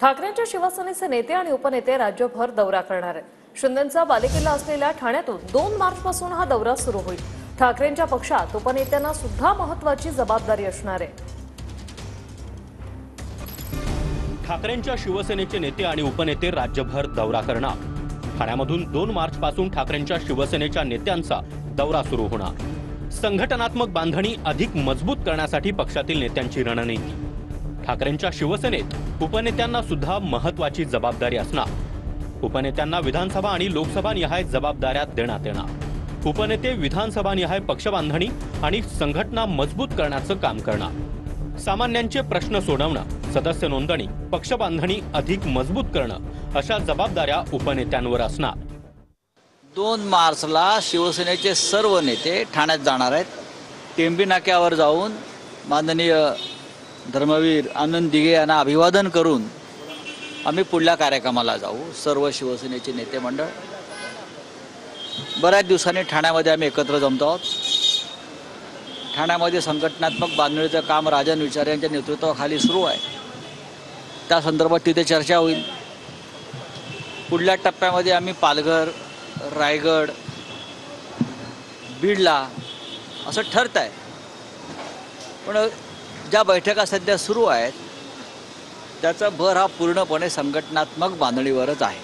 ठाकरेंच्या शिवसेनेचे नेते आणि उपनेते राज्यभर दौरा करणार आहेत। शिंदेंचा बालेकिल्ला असलेल्या ठाण्यातून 2 मार्चपासून हा दौरा सुरू होईल। ठाकरेंच्या पक्षात उपनेत्यांना सुद्धा महत्त्वाची जबाबदारी असणार आहे। ठाकरेंच्या शिवसेनेचे नेते आणि उपनेते राज्यभर दौरा करणार। ठाण्यामधून 2 मार्चपासून ठाकरेंच्या शिवसेनेच्या नेत्यांचा दौरा सुरू होणार। संघटनात्मक बांधणी अधिक मजबूत करण्यासाठी पक्षातील नेत्यांची रणनीती। ठाकरेंच्या शिवसेनेत उपनेत्यांना सुद्धा महत्त्वाची जबाबदारी असणार। उपनेत्यांना विधानसभा आणि लोकसभा निहाय जबाबदाऱ्या देण्यात येणार। उपनेते विधानसभा निहाय पक्षबांधणी आणि संघटना मजबूत करण्याचं काम करणार। सामान्यांचे प्रश्न सोडवणं, सदस्य नोंदणी, पक्षबांधणी अधिक मजबूत करणं अशा जबाबदाऱ्या उपनेत्यांवर असणार। 2 मार्चला शिवसेनेचे सर्व नेते ठाण्यात जाणार आहेत। टेंबी नाक्यावर जाऊन माननीय धर्मवीर आनंद दिघे यांना अभिवादन करून आम्ही पुढल्या कार्यक्रमाला जाऊ। सर्व शिवसेनेचे नेते मंडळ बऱ्याच दिवसांनी ठाण्यामध्ये आम्ही एकत्र जमतो आहोत। ठाण्यामध्ये संघटनात्मक बांधणीचं काम राजन विचारे यांच्या नेतृत्वाखाली सुरू आहे। त्या संदर्भात तिथे चर्चा होईल। पुढल्या टप्प्यामध्ये आम्ही पालघर, रायगड, बीडला असं ठरत आहे। पण ज्या बैठका सध्या सुरू आहेत त्याचा भर हा पूर्णपणे संघटनात्मक बांधणीवरच आहे।